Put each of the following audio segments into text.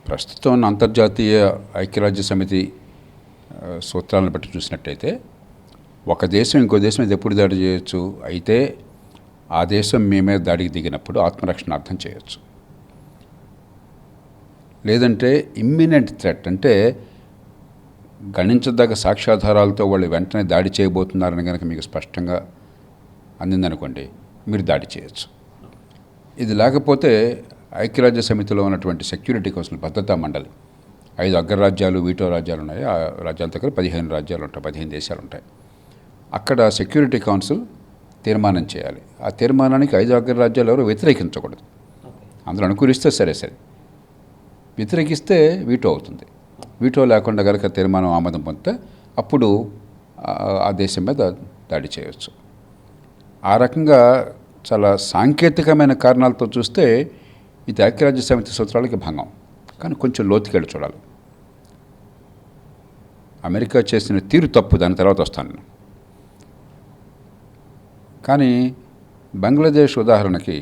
ప్రస్తుతం ఉన్న అంతర్జాతీయ ఐక్యరాజ్య సమితి సూత్రాలను బట్టి చూసినట్టయితే ఒక దేశం ఇంకో దేశం మీద ఎప్పుడు దాడి చేయొచ్చు, అయితే ఆ దేశం మీ మీద దాడికి దిగినప్పుడు ఆత్మరక్షణ అర్థం చేయొచ్చు. లేదంటే ఇమ్మినెంట్ థ్రెట్ అంటే గణించదగ్గ సాక్ష్యాధారాలతో వాళ్ళు వెంటనే దాడి చేయబోతున్నారని కనుక మీకు స్పష్టంగా అందిందనుకోండి, మీరు దాడి చేయొచ్చు. ఇది లేకపోతే ఐక్యరాజ్య సమితిలో ఉన్నటువంటి సెక్యూరిటీ కౌన్సిల్ భద్రతా మండలి 5 అగ్రరాజ్యాలు వీటో రాజ్యాలు ఉన్నాయి. ఆ రాజ్యాల దగ్గర 15 రాజ్యాలు ఉంటాయి, 15 దేశాలు ఉంటాయి. అక్కడ సెక్యూరిటీ కౌన్సిల్ తీర్మానం చేయాలి. ఆ తీర్మానానికి 5 అగ్రరాజ్యాలు ఎవరు వ్యతిరేకించకూడదు. అందులో అనుకూలిస్తే సరే, వ్యతిరేకిస్తే వీటో అవుతుంది. వీటో లేకుండా కనుక తీర్మానం ఆమోదం పొందితే అప్పుడు ఆ దేశం మీద దాడి చేయవచ్చు. ఆ రకంగా చాలా సాంకేతికమైన కారణాలతో చూస్తే ఇది ఐక్యరాజ్య సమితి సూత్రాలకి భంగం. కానీ కొంచెం లోతుకెళ్ళి చూడాలి. అమెరికా చేసిన తీరు తప్పు, దాని తర్వాత వస్తాను నేను. కానీ బంగ్లాదేశ్ ఉదాహరణకి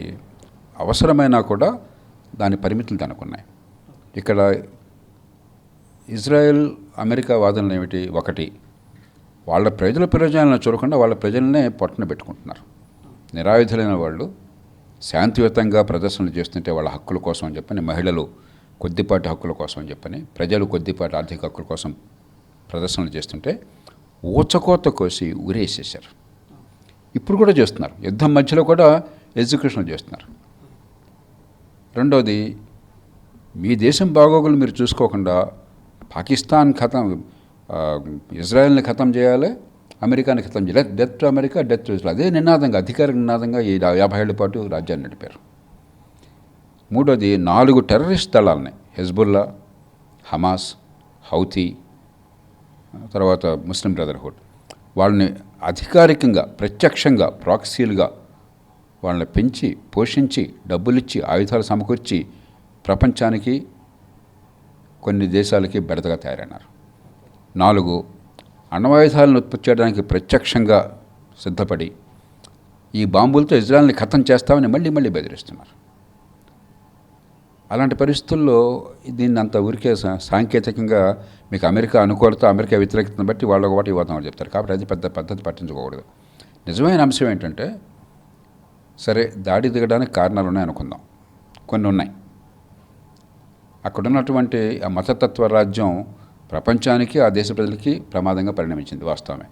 అవసరమైనా కూడా దాని పరిమితులు తనకున్నాయి. ఇక్కడ ఇజ్రాయెల్ అమెరికా వాదనలు ఏమిటి? ఒకటి, వాళ్ళ ప్రజల ప్రయోజనాలను చూడకుండా వాళ్ళ ప్రజలనే పొట్టన పెట్టుకుంటున్నారు. నిరాయుధులైన వాళ్ళు శాంతియుతంగా ప్రదర్శనలు చేస్తుంటే వాళ్ళ హక్కుల కోసం అని చెప్పని, మహిళలు కొద్దిపాటి హక్కుల కోసం అని చెప్పని, ప్రజలు కొద్దిపాటి ఆర్థిక హక్కుల కోసం ప్రదర్శనలు చేస్తుంటే ఊచకోత కోసి ఊరేసేశారు. ఇప్పుడు కూడా చేస్తున్నారు. యుద్ధం మధ్యలో కూడా ఎగ్జిక్యూషన్లు చేస్తున్నారు. రెండోది, మీ దేశం బాగోగులు మీరు చూసుకోకుండా పాకిస్తాన్ ఇజ్రాయెల్ని ఖతం చేయాలి, అమెరికాని ఖతం చేయాలి. Death to America, death to Israel, అదే నినాదంగా, అధికారిక నినాదంగా ఈ 50 ఏళ్ల పాటు రాజ్యాన్ని నడిపారు. మూడోది, 4 టెర్రరిస్ట్ దళాలని, హెజ్బుల్లా, హమాస్, హౌతీ, తర్వాత ముస్లిం బ్రదర్హుడ్, వాళ్ళని అధికారికంగా ప్రత్యక్షంగా ప్రాక్సీలుగా వాళ్ళని పెంచి పోషించి డబ్బులిచ్చి ఆయుధాలు సమకూర్చి ప్రపంచానికి కొన్ని దేశాలకి బెడదగా తయారైనారు. 4, అణ్వాయుధాలను ఉత్పత్తి చేయడానికి ప్రత్యక్షంగా సిద్ధపడి ఈ బాంబులతో ఇజ్రాయెల్ని ఖతం చేస్తామని మళ్ళీ బెదిరిస్తున్నారు. అలాంటి పరిస్థితుల్లో దీన్ని అంత ఊరికే సాంకేతికంగా మీకు అమెరికా అనుకూలత, అమెరికా వ్యతిరేకతను బట్టి వాళ్ళ ఒకటి వాదనలు చెప్తారు. కాబట్టి అది పెద్ద పద్ధతి పట్టించుకోకూడదు. నిజమైన అంశం ఏంటంటే, సరే దాడి దిగడానికి కారణాలు ఉన్నాయనుకుందాం, కొన్ని ఉన్నాయి. అక్కడ ఉన్నటువంటి ఆ మతతత్వ రాజ్యం ప్రపంచానికి, ఆ దేశ ప్రజలకి ప్రమాదంగా పరిణమించింది, వాస్తవమే.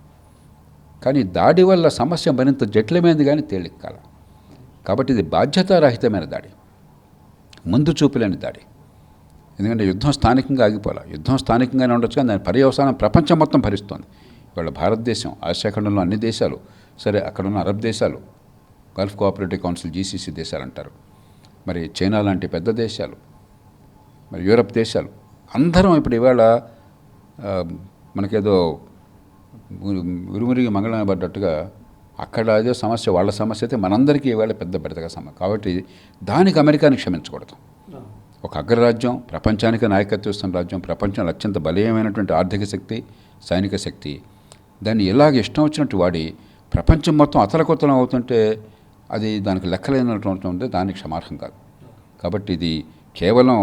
కానీ దాడి వల్ల సమస్య మరింత జటిలమైనది కానీ తేలిక కాల. కాబట్టి ఇది బాధ్యతారహితమైన దాడి, ముందు చూపులేని దాడి. ఎందుకంటే యుద్ధం స్థానికంగా ఆగిపోలే. యుద్ధం స్థానికంగానే ఉండొచ్చు, కానీ దాని పర్యవసానం ప్రపంచం మొత్తం భరిస్తోంది. ఇవాళ భారతదేశం, ఆసియా ఖండంలో అన్ని దేశాలు, సరే అక్కడున్న అరబ్ దేశాలు, గల్ఫ్ కోఆపరేటివ్ కౌన్సిల్ జీసీసీ దేశాలు అంటారు, మరి చైనా లాంటి పెద్ద దేశాలు, మరి యూరప్ దేశాలు, అందరం ఇప్పుడు ఇవాళ మనకేదో ఉరుమురిగి మంగళం పడ్డట్టుగా అక్కడ అదే సమస్య, వాళ్ళ సమస్య అయితే మనందరికీ ఇవాళ పెద్ద పెద్దగా సమస్య. కాబట్టి దానికి అమెరికాని క్షమించకూడదు. ఒక అగ్రరాజ్యం, ప్రపంచానికి నాయకత్వం ఇస్తున్న రాజ్యం, ప్రపంచంలో అత్యంత బలీయమైనటువంటి ఆర్థిక శక్తి, సైనిక శక్తి, దాన్ని ఎలాగ ఇష్టం వచ్చినట్టు వాడి ప్రపంచం మొత్తం అతలకొతలం అవుతుంటే అది దానికి లెక్కలేనటువంటి ఉంటే దానికి క్షమార్హం కాదు. కాబట్టి ఇది కేవలం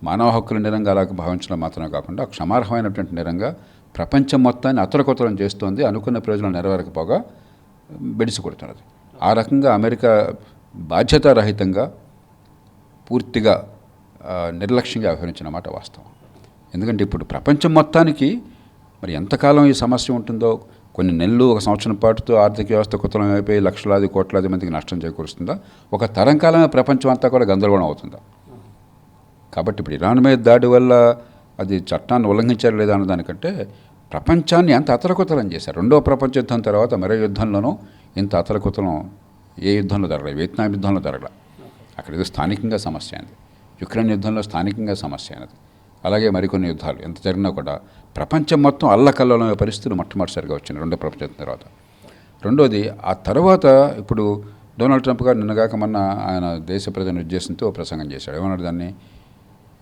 మానవ హక్కుల నేరంగా అలాగ భావించడం మాత్రమే కాకుండా క్షమార్హమైనటువంటి నేరంగా ప్రపంచం మొత్తాన్ని అతలకొతలం చేస్తోంది. అనుకున్న ప్రయోజనం నెరవేరకపోగా బెడిసి కొడుతున్నది. ఆ రకంగా అమెరికా బాధ్యతారహితంగా, పూర్తిగా నిర్లక్ష్యంగా వ్యవహరించిన మాట వాస్తవం. ఎందుకంటే ఇప్పుడు ప్రపంచం మొత్తానికి మరి ఎంతకాలం ఈ సమస్య ఉంటుందో, కొన్ని నెలలు, ఒక సంవత్సరం పాటుతో ఆర్థిక వ్యవస్థ కుతలం అయిపోయి లక్షలాది కోట్లాది మందికి నష్టం చేకూరుస్తుందా? ఒక తరం కాలమే ప్రపంచం అంతా కూడా గందరగోళం అవుతుందా? కాబట్టి ఇప్పుడు ఇరాన్ మీద దాడి వల్ల అది చట్టాన్ని ఉల్లంఘించారు లేదా అన్నదానికంటే ప్రపంచాన్ని ఎంత అతలకుతలం చేశారు. రెండో ప్రపంచ యుద్ధం తర్వాత మరో యుద్ధంలోనూ ఇంత అతలకుతలం ఏ యుద్ధంలో జరగలేదు. వియత్నాం యుద్ధంలో జరగల, అక్కడ ఏదో స్థానికంగా సమస్య అయింది. యుక్రెయిన్ యుద్ధంలో స్థానికంగా సమస్య అయినది. అలాగే మరికొన్ని యుద్ధాలు ఎంత జరిగినా కూడా ప్రపంచం మొత్తం అల్లకల్లోలమైన పరిస్థితులు మొట్టమొదటిసారిగా వచ్చినాయి రెండో ప్రపంచ యుద్ధం తర్వాత. రెండోది, ఆ తర్వాత ఇప్పుడు డొనాల్డ్ ట్రంప్ గారు నిన్నగాక మొన్న ఆయన దేశ ప్రజలను ఉద్దేశంతో ప్రసంగం చేశాడు. ఏమన్నాడు? దాన్ని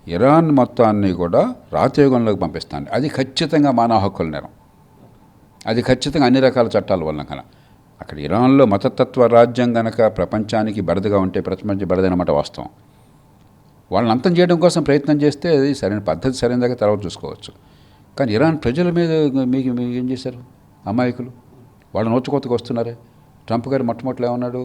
ఇరాన్ మొత్తాన్ని కూడా రాతయుగంలోకి పంపిస్తాను. అది ఖచ్చితంగా మానవ హక్కుల నేరం, అది ఖచ్చితంగా అన్ని రకాల చట్టాల వల్ల కన్నా. అక్కడ ఇరాన్లో మతతత్వ రాజ్యం కనుక ప్రపంచానికి బెడదగా ఉంటే ప్రపంచ బెడదనమాట వాస్తవం. వాళ్ళని అంతం చేయడం కోసం ప్రయత్నం చేస్తే అది సరైన పద్ధతి సరైనదాకా తర్వాత చూసుకోవచ్చు. కానీ ఇరాన్ ప్రజల మీద మీకు ఏం చేశారు అమాయకులు? వాళ్ళ నోచుకోతకు వస్తున్నారే. ట్రంప్ గారు మొట్టమొదటిలో ఏమన్నాడు,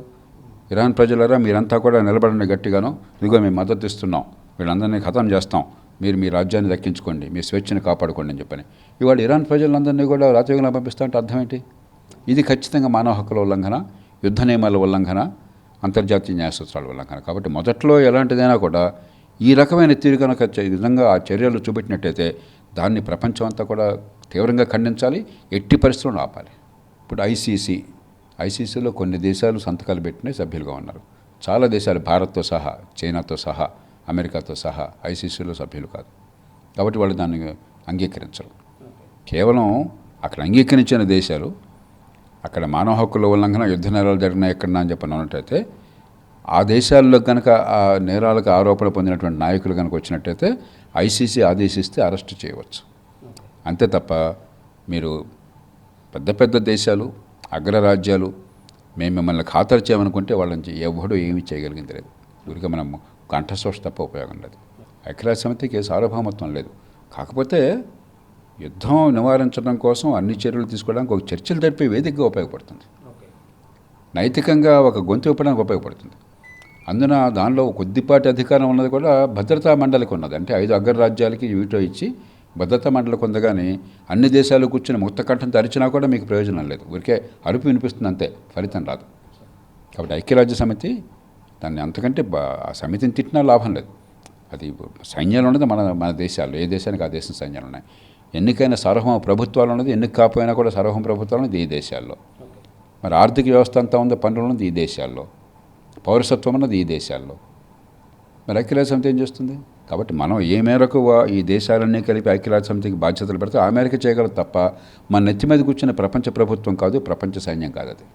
ఇరాన్ ప్రజలరా మీరంతా కూడా నిలబడండి గట్టిగాను, ఇదిగో మేము మద్దతు ఇస్తున్నాం, వీళ్ళందరినీ ఖతం చేస్తాం, మీరు మీ రాజ్యాన్ని దక్కించుకోండి, మీ స్వేచ్ఛను కాపాడుకోండి అని చెప్పని. ఇవాళ ఇరాన్ ప్రజలందరినీ కూడా రాత్రియుగంలో పంపిస్తా అంటే అర్థం ఏంటి? ఇది ఖచ్చితంగా మానవ హక్కుల ఉల్లంఘన, యుద్ధ నియమాల ఉల్లంఘన, అంతర్జాతీయ న్యాయ సూత్రాల ఉల్లంఘన. కాబట్టి మొదట్లో ఎలాంటిదైనా కూడా ఈ రకమైన తీరు కనుక నిజంగా ఆ చర్యలు చూపెట్టినట్టయితే దాన్ని ప్రపంచం అంతా కూడా తీవ్రంగా ఖండించాలి, ఎట్టి పరిస్థితులను ఆపాలి. ఇప్పుడు ఐసీసీలో కొన్ని దేశాలు సంతకాలు పెట్టిన సభ్యులుగా ఉన్నారు. చాలా దేశాలు భారత్తో సహా, చైనాతో సహా, అమెరికాతో సహా ఐసీసీలో సభ్యులు కాదు. కాబట్టి వాళ్ళు దాన్ని అంగీకరించరు. కేవలం అక్కడ అంగీకరించిన దేశాలు అక్కడ మానవ హక్కుల ఉల్లంఘన, యుద్ధ నేరాలు జరిగినాయి ఎక్కడన్నా అని చెప్పని ఉన్నట్టయితే ఆ దేశాల్లో కనుక ఆ నేరాలకు ఆరోపణ పొందినటువంటి నాయకులు కనుక వచ్చినట్టయితే ఐసీసీ ఆదేశిస్తే అరెస్ట్ చేయవచ్చు. అంతే తప్ప మీరు పెద్ద పెద్ద దేశాలు, అగ్రరాజ్యాలు మేము మిమ్మల్ని ఖాతరు చేయమనుకుంటే వాళ్ళని ఎవడూ ఏమీ చేయగలిగింది లేదు. ఊరికే మనం కంఠశోష తప్ప ఉపయోగం లేదు. ఐక్యరాజ్య సమితికి సార్వభౌమత్వం లేదు. కాకపోతే యుద్ధం నివారించడం కోసం అన్ని చర్యలు తీసుకోవడానికి ఒక చర్చలు జరిపే వేదికగా ఉపయోగపడుతుంది. నైతికంగా ఒక గొంతు ఇవ్వడానికి ఉపయోగపడుతుంది. అందున దానిలో కొద్దిపాటి అధికారం ఉన్నది కూడా భద్రతా మండలికి ఉన్నది. అంటే 5 అగ్రరాజ్యాలకి వీటో ఇచ్చి భద్రతా మండలికి ఉంది. కానీ అన్ని దేశాలు కూర్చొని ముక్త కంఠంతో అరిచినా కూడా మీకు ప్రయోజనం లేదు. ఊరికే అరుపు వినిపిస్తుంది అంతే, ఫలితం రాదు. కాబట్టి ఐక్యరాజ్య సమితి దాన్ని అంతకంటే ఆ సమితిని తిట్టినా లాభం లేదు. అది సైన్యాలు ఉన్నది మన దేశాల్లో, ఏ దేశానికి ఆ దేశం సైన్యాలు ఉన్నాయి. ఎన్నికైన సార్వభౌమ ప్రభుత్వాలు ఉన్నది, ఎన్నిక కాకపోయినా కూడా సార్వభౌమ ప్రభుత్వాలు ఉన్నది ఈ దేశాల్లో. మరి ఆర్థిక వ్యవస్థ అంతా ఉంది, పనులు ఉన్నది ఈ దేశాల్లో, పౌరసత్వం ఉన్నది ఈ దేశాల్లో. మరి ఐక్యరాజ్య సమితి ఏం చేస్తుంది? కాబట్టి మనం ఏ మేరకు ఈ దేశాలన్నీ కలిపి ఐక్యరాజ్య సమితికి బాధ్యతలు పెడితే ఆ మేరకు చేయగలదు తప్ప మన నెత్తి మీద కూర్చున్న ప్రపంచ ప్రభుత్వం కాదు, ప్రపంచ సైన్యం కాదు అది.